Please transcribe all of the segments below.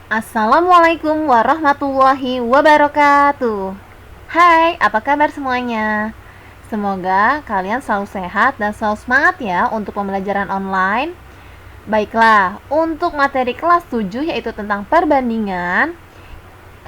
Assalamualaikum warahmatullahi wabarakatuh. Hai, apa kabar semuanya? Semoga kalian selalu sehat dan selalu semangat ya untuk pembelajaran online. Baiklah, untuk materi kelas 7 yaitu tentang perbandingan.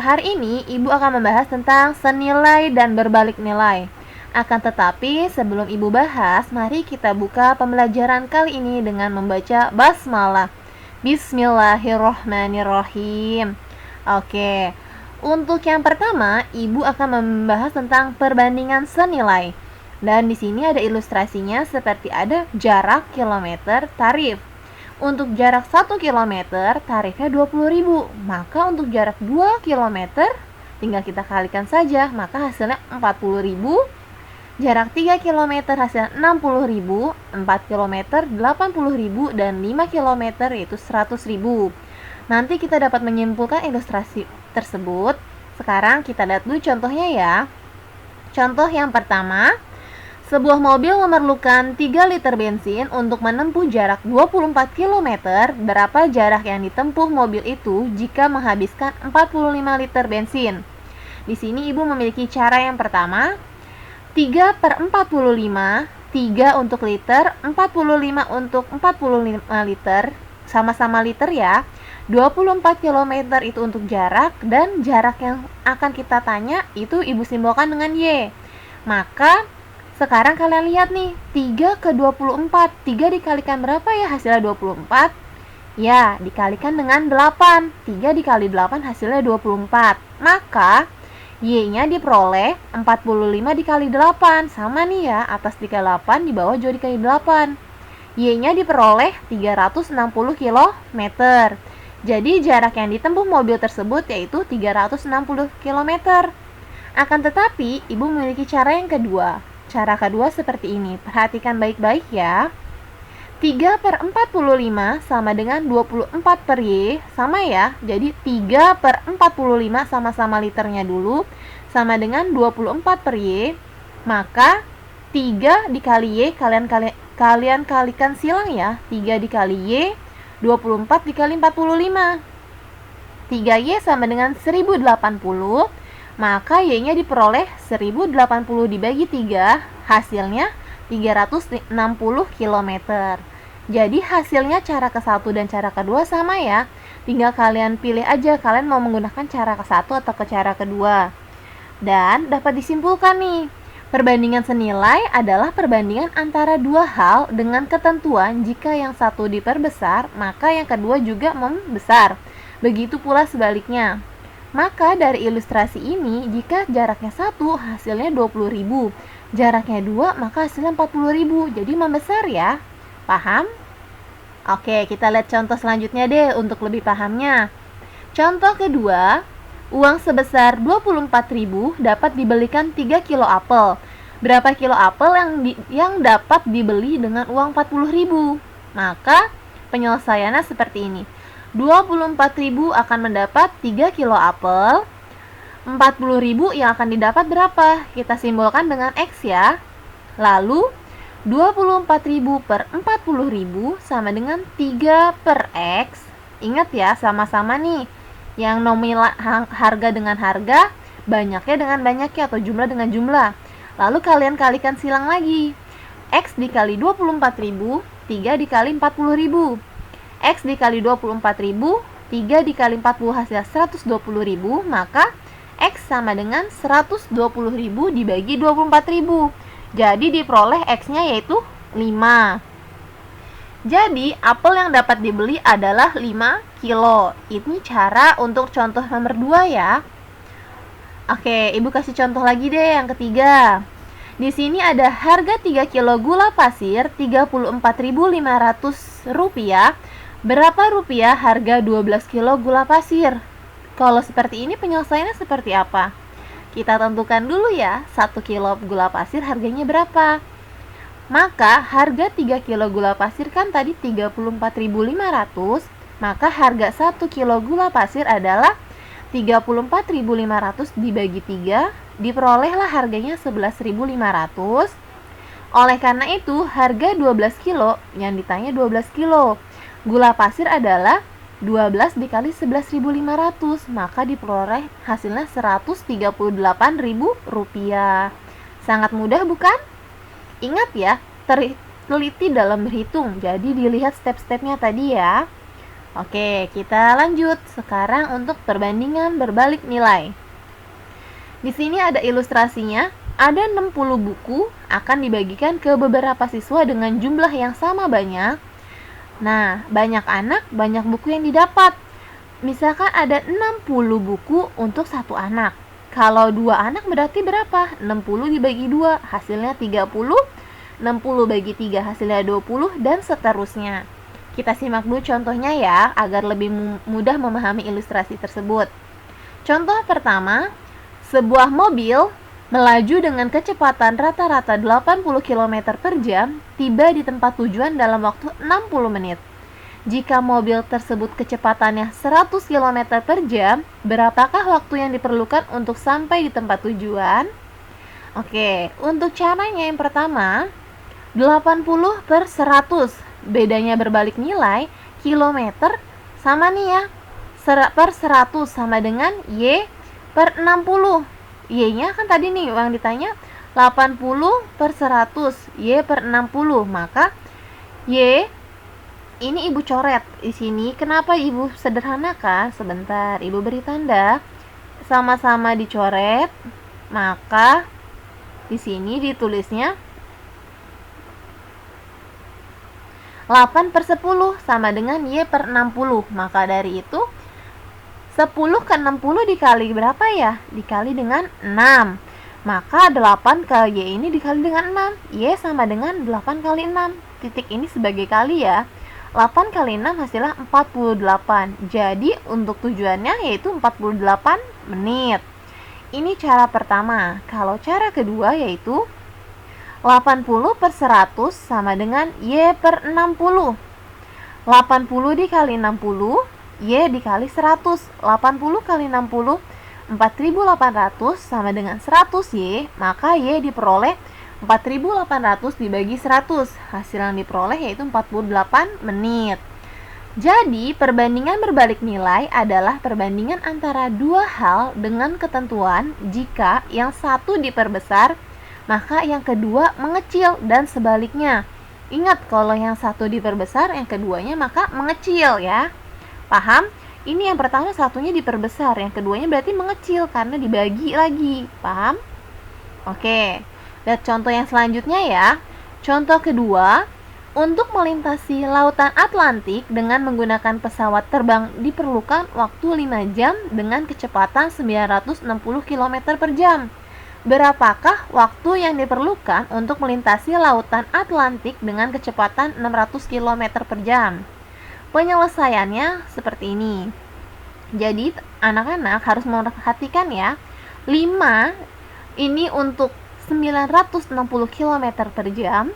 Hari ini Ibu akan membahas tentang senilai dan berbalik nilai. Akan tetapi sebelum Ibu bahas, mari kita buka pembelajaran kali ini dengan membaca basmalah. Bismillahirrohmanirrohim. Oke, untuk yang pertama, Ibu akan membahas tentang perbandingan senilai. Dan di sini ada ilustrasinya seperti ada jarak kilometer tarif. Untuk jarak 1 kilometer tarifnya 20.000. Maka untuk jarak 2 kilometer tinggal kita kalikan saja, maka hasilnya 40.000. Jarak 3 km hasilnya 60.000, 4 km 80.000, dan 5 km yaitu 100.000. Nanti kita dapat menyimpulkan ilustrasi tersebut. Sekarang kita lihat dulu contohnya ya. Contoh yang pertama, sebuah mobil memerlukan 3 liter bensin untuk menempuh jarak 24 km. Berapa jarak yang ditempuh mobil itu jika menghabiskan 45 liter bensin? Di sini Ibu memiliki cara yang pertama, 3/45, 3 untuk liter, 45 untuk 45 liter, sama-sama liter ya. 24 km itu untuk jarak, dan jarak yang akan kita tanya itu Ibu simbolkan dengan Y. Maka sekarang kalian lihat nih, 3 ke 24, 3 dikalikan berapa ya hasilnya 24? Ya, dikalikan dengan 8, 3 dikali 8 hasilnya 24. Maka Y-nya diperoleh 45 dikali 8. Sama nih ya, atas dikali 8, di bawah juga dikali 8. Y-nya diperoleh 360 km. Jadi jarak yang ditempuh mobil tersebut yaitu 360 km. Akan tetapi, Ibu memiliki cara yang kedua. Cara kedua seperti ini. Perhatikan baik-baik ya. 3/45 sama dengan 24 per Y, sama ya. Jadi 3/45 sama-sama liternya dulu, sama dengan 24 per Y. Maka 3 dikali Y, kalian kalikan silang ya. 3 dikali Y, 24 dikali 45. 3Y sama dengan 1080. Maka Y-nya diperoleh 1080 dibagi 3, hasilnya 360 km. Jadi hasilnya cara ke-1 dan cara kedua sama ya. Tinggal kalian pilih aja kalian mau menggunakan cara ke-1 atau ke cara kedua. Dan dapat disimpulkan nih, perbandingan senilai adalah perbandingan antara dua hal dengan ketentuan jika yang satu diperbesar, maka yang kedua juga membesar. Begitu pula sebaliknya. Maka dari ilustrasi ini, jika jaraknya 1 hasilnya 20.000, jaraknya 2 maka hasilnya 40.000, jadi membesar ya. Paham? Oke, kita lihat contoh selanjutnya deh untuk lebih pahamnya. Contoh kedua, uang sebesar 24.000 dapat dibelikan 3 kilo apel. Berapa kilo apel yang dapat dibeli dengan uang 40.000? Maka penyelesaiannya seperti ini. 24.000 akan mendapat 3 kilo apel. 40.000 yang akan didapat berapa? Kita simbolkan dengan X ya. Lalu 24.000 per 40.000 sama dengan 3 per X. Ingat ya, sama-sama nih. Yang nominal harga dengan harga, banyaknya dengan banyaknya atau jumlah dengan jumlah. Lalu kalian kalikan silang lagi. X dikali 24.000, 3 dikali 40.000. X dikali 24.000, 3 dikali 40 hasil 120.000, maka X sama dengan 120.000 dibagi 24.000. Jadi diperoleh X-nya yaitu 5. Jadi apel yang dapat dibeli adalah 5 kilo. Ini cara untuk contoh nomor 2 ya. Oke, Ibu kasih contoh lagi deh yang ketiga. Di sini ada harga 3 kilo gula pasir Rp34.500. Berapa rupiah harga 12 kilo gula pasir? Kalau seperti ini penyelesaiannya seperti apa? Kita tentukan dulu ya, 1 kilo gula pasir harganya berapa. Maka harga 3 kilo gula pasir kan tadi 34.500, maka harga 1 kilo gula pasir adalah 34.500 dibagi 3, diperolehlah harganya 11.500. Oleh karena itu, harga 12 kilo, yang ditanya 12 kilo. Gula pasir adalah 12 dikali 11.500, maka diperoleh hasilnya Rp138.000. Sangat mudah bukan? Ingat ya, teliti dalam berhitung, jadi dilihat step-stepnya tadi ya. Oke, kita lanjut. Sekarang untuk perbandingan berbalik nilai. Di sini ada ilustrasinya. Ada 60 buku akan dibagikan ke beberapa siswa dengan jumlah yang sama banyak. Nah, banyak anak, banyak buku yang didapat. Misalkan ada 60 buku untuk satu anak. Kalau dua anak berarti berapa? 60 dibagi 2, hasilnya 30. 60 bagi 3 hasilnya 20, dan seterusnya. Kita simak dulu contohnya ya, agar lebih mudah memahami ilustrasi tersebut. Contoh pertama, sebuah mobil melaju dengan kecepatan rata-rata 80 km per jam, tiba di tempat tujuan dalam waktu 60 menit. Jika mobil tersebut kecepatannya 100 km per jam, berapakah waktu yang diperlukan untuk sampai di tempat tujuan? Oke, untuk caranya yang pertama, 80 per 100, bedanya berbalik nilai, kilometer sama nih ya, per 100 sama dengan Y per 60. Y-nya kan tadi nih yang ditanya 80 per 100, Y per 60. Maka Y ini ibu coret di sini. Kenapa ibu sederhanakan? Sebentar, ibu beri tanda. Sama-sama dicoret. Maka di sini ditulisnya 8 per 10 sama dengan Y per 60. Maka dari itu 10 ke 60 dikali berapa ya? Dikali dengan 6. Maka 8 ke Y ini dikali dengan 6. Y sama dengan 8 kali 6. Titik ini sebagai kali ya. 8 kali 6 hasilnya 48. Jadi untuk tujuannya yaitu 48 menit. Ini cara pertama. Kalau cara kedua yaitu 80 per 100 sama dengan Y per 60. 80 dikali 60, Y dikali 100. 80 kali 60, 4.800 sama dengan 100 Y. Maka Y diperoleh 4.800 dibagi 100. Hasil yang diperoleh yaitu 48 menit. Jadi, perbandingan berbalik nilai adalah perbandingan antara dua hal dengan ketentuan jika yang satu diperbesar, maka yang kedua mengecil, dan sebaliknya. Ingat, kalau yang satu diperbesar, yang keduanya maka mengecil ya. Paham? Ini yang pertama satunya diperbesar, yang keduanya berarti mengecil karena dibagi lagi. Paham? Oke. Lihat contoh yang selanjutnya ya. Contoh kedua, untuk melintasi lautan Atlantik dengan menggunakan pesawat terbang diperlukan waktu 5 jam dengan kecepatan 960 km per jam. Berapakah waktu yang diperlukan untuk melintasi lautan Atlantik dengan kecepatan 600 km per jam? Penyelesaiannya seperti ini. Jadi anak-anak harus memperhatikan ya. 5 ini untuk 960 km per jam.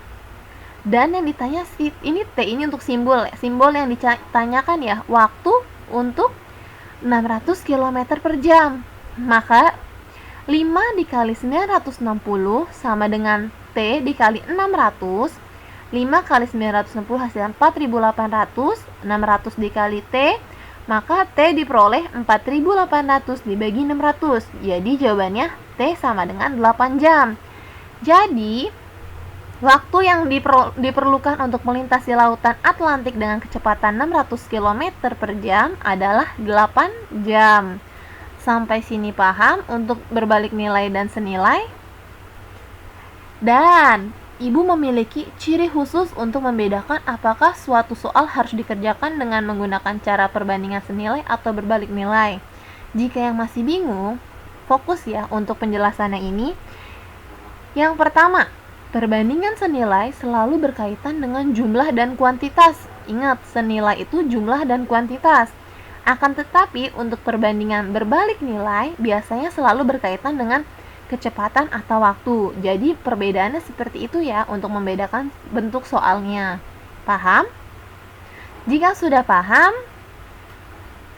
Dan yang ditanya ini T ini untuk simbol yang ditanyakan ya, waktu untuk 600 km per jam. Maka 5 dikali 960 sama dengan T dikali 600. 5 kali 960 hasilnya 4.800. 600 dikali T, maka T diperoleh 4.800 dibagi 600. Jadi jawabannya T sama dengan 8 jam. Jadi waktu yang diperlukan untuk melintasi lautan Atlantik dengan kecepatan 600 km per jam adalah 8 jam. Sampai sini paham untuk berbalik nilai dan senilai? Dan Ibu memiliki ciri khusus untuk membedakan apakah suatu soal harus dikerjakan dengan menggunakan cara perbandingan senilai atau berbalik nilai. Jika yang masih bingung, fokus ya untuk penjelasannya ini. Yang pertama, perbandingan senilai selalu berkaitan dengan jumlah dan kuantitas. Ingat, senilai itu jumlah dan kuantitas. Akan tetapi, untuk perbandingan berbalik nilai biasanya selalu berkaitan dengan kecepatan atau waktu. Jadi perbedaannya seperti itu ya untuk membedakan bentuk soalnya. Paham? Jika sudah paham,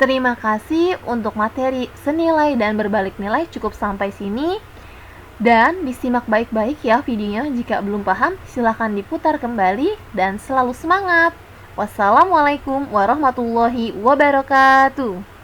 terima kasih untuk materi senilai dan berbalik nilai cukup sampai sini. Dan disimak baik-baik ya videonya. Jika belum paham, silahkan diputar kembali dan selalu semangat. Wassalamualaikum warahmatullahi wabarakatuh.